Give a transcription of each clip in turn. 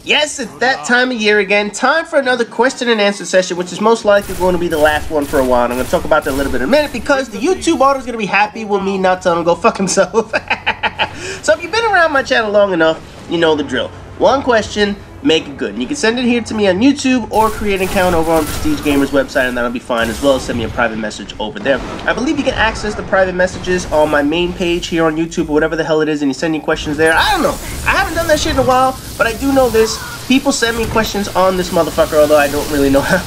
Yes, it's that time of year again. Time for another question and answer session, which is most likely going to be the last one for a while. And I'm going to talk about that a little bit in a minute because the YouTube audience is going to be happy with me not telling him to go fuck himself. So if you've been around my channel long enough, you know the drill. One question, make it good. And you can send it here to me on YouTube or create an account over on Prestige Gamer's website and that'll be fine as well. Send me a private message over there. I believe you can access the private messages on my main page here on YouTube or whatever the hell it is, and you send me questions there. I don't know. I haven't done that shit in a while, but I do know this. People send me questions on this motherfucker, although I don't really know how.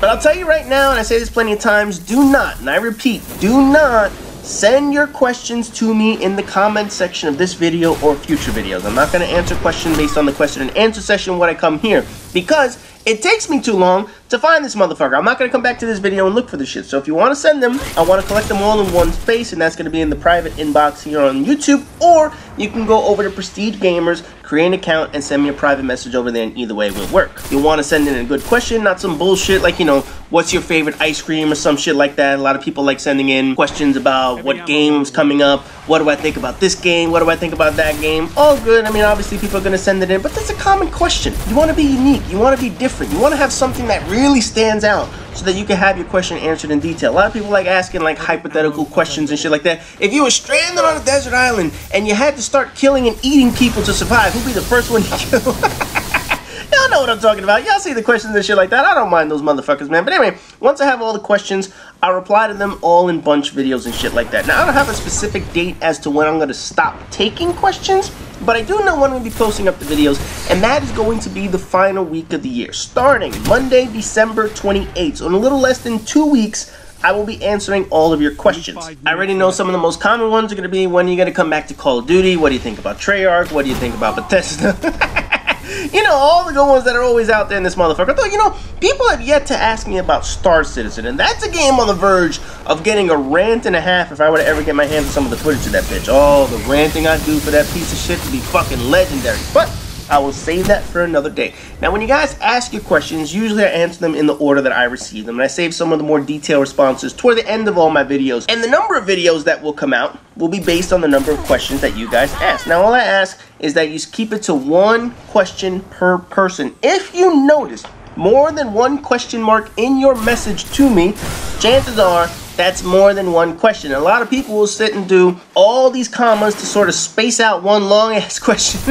But I'll tell you right now, and I say this plenty of times, do not, and I repeat, do not send your questions to me in the comment section of this video or future videos. I'm not going to answer questions based on the question and answer session when I come here, because it takes me too long to find this motherfucker. I'm not going to come back to this video and look for this shit. So if you want to send them, I want to collect them all in one space, and that's going to be in the private inbox here on YouTube, or you can go over to Prestige Gamers, create an account, and send me a private message over there, and either way will work. You'll want to send in a good question, not some bullshit like, you know, what's your favorite ice cream or some shit like that. A lot of people like sending in questions about what game's coming up, what do I think about this game, what do I think about that game. All good. I mean, obviously people are going to send it in, but that's a common question. You want to be unique. You want to be different. You want to have something that really stands out so that you can have your question answered in detail. A lot of people like asking like hypothetical questions and shit like that. If you were stranded on a desert island and you had to start killing and eating people to survive, who'd be the first one to kill? Y'all know what I'm talking about. Y'all see the questions and shit like that. I don't mind those motherfuckers, man. But anyway, once I have all the questions, I'll reply to them all in bunch videos and shit like that. Now, I don't have a specific date as to when I'm going to stop taking questions, but I do know when I'm going to be posting up the videos, and that is going to be the final week of the year. Starting Monday, December 28th. So in a little less than 2 weeks, I will be answering all of your questions. I already know some of the most common ones are going to be, when are you going to come back to Call of Duty? What do you think about Treyarch? What do you think about Bethesda? You know, all the good ones that are always out there in this motherfucker. Though, you know, people have yet to ask me about Star Citizen, and that's a game on the verge of getting a rant and a half if I were to ever get my hands on some of the footage of that bitch. Oh, the ranting I do for that piece of shit to be fucking legendary. But I will save that for another day. Now, when you guys ask your questions, usually I answer them in the order that I receive them, and I save some of the more detailed responses toward the end of all my videos. And the number of videos that will come out will be based on the number of questions that you guys ask. Now, all I ask is that you keep it to one question per person. If you notice more than one question mark in your message to me, chances are that's more than one question. A lot of people will sit and do all these commas to sort of space out one long-ass question.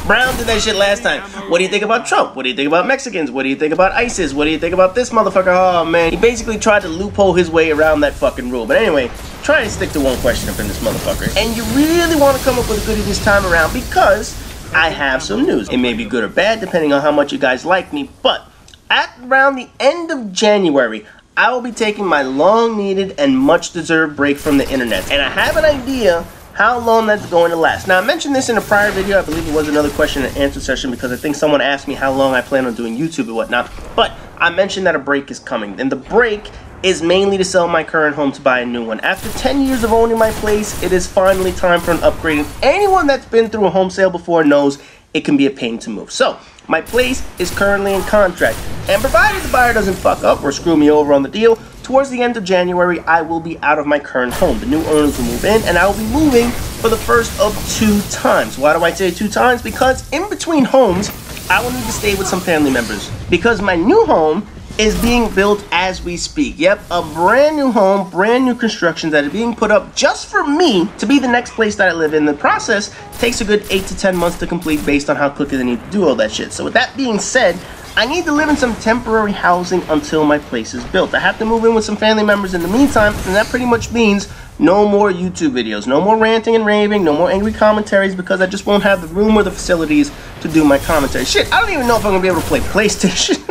Brown did that shit last time. What do you think about Trump? What do you think about Mexicans? What do you think about ISIS? What do you think about this motherfucker? Oh, man. He basically tried to loophole his way around that fucking rule. But anyway, try and stick to one question up in this motherfucker. And you really want to come up with a goodie this time around because I have some news. It may be good or bad depending on how much you guys like me. But at around the end of January, I will be taking my long-needed and much-deserved break from the internet. And I have an idea how long that's going to last. Now, I mentioned this in a prior video. I believe it was another question and answer session because I think someone asked me how long I plan on doing YouTube and whatnot. But I mentioned that a break is coming. And the break is mainly to sell my current home to buy a new one. After 10 years of owning my place, it is finally time for an upgrade. And anyone that's been through a home sale before knows it can be a pain to move. So, my place is currently in contract. And provided the buyer doesn't fuck up or screw me over on the deal, towards the end of January, I will be out of my current home. The new owners will move in, and I will be moving for the first of 2 times. Why do I say 2 times? Because in between homes, I will need to stay with some family members. Because my new home is being built as we speak. Yep, a brand new home, brand new construction that is being put up just for me to be the next place that I live in. The process takes a good 8 to 10 months to complete based on how quickly they need to do all that shit. So with that being said, I need to live in some temporary housing until my place is built. I have to move in with some family members in the meantime, and that pretty much means no more YouTube videos, no more ranting and raving, no more angry commentaries, because I just won't have the room or the facilities to do my commentary. Shit, I don't even know if I'm gonna be able to play PlayStation.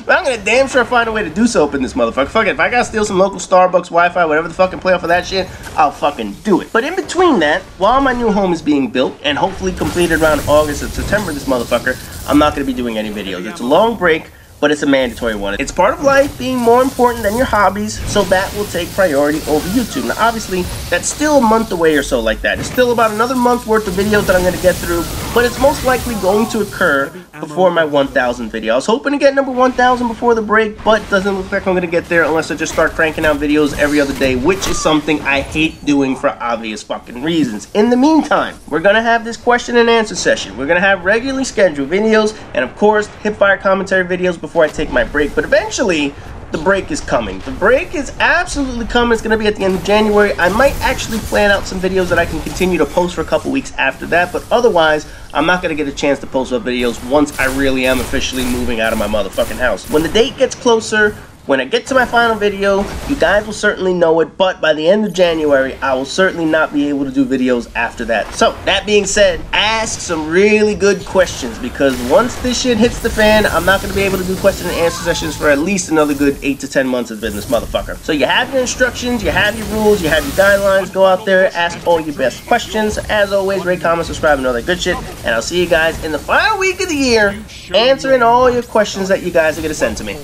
But I'm gonna damn sure find a way to do so up in this motherfucker. Fuck it, if I gotta steal some local Starbucks Wi-Fi, whatever the fucking play off of that shit, I'll fucking do it. But in between that, while my new home is being built, and hopefully completed around August or September, this motherfucker, I'm not gonna be doing any videos. It's a long break, but it's a mandatory one. It's part of life being more important than your hobbies, so that will take priority over YouTube. Now, obviously, that's still a month away or so like that. It's still about another month worth of videos that I'm gonna get through. but it's most likely going to occur before my 1,000 video. I was hoping to get number 1,000 before the break, but doesn't look like I'm gonna get there unless I just start cranking out videos every other day, which is something I hate doing for obvious fucking reasons. In the meantime, we're gonna have this question and answer session. We're gonna have regularly scheduled videos, and of course, hipfire commentary videos before I take my break, but eventually, the break is coming. The break is absolutely coming. It's going to be at the end of January. I might actually plan out some videos that I can continue to post for a couple weeks after that, but otherwise, I'm not going to get a chance to post up videos once I really am officially moving out of my motherfucking house. When the date gets closer, when I get to my final video, you guys will certainly know it, but by the end of January, I will certainly not be able to do videos after that. So, that being said, ask some really good questions, because once this shit hits the fan, I'm not going to be able to do question and answer sessions for at least another good 8 to 10 months of business, motherfucker. So you have your instructions, you have your rules, you have your guidelines. Go out there, ask all your best questions. As always, rate, comment, subscribe, and all that good shit. And I'll see you guys in the final week of the year, answering all your questions that you guys are going to send to me.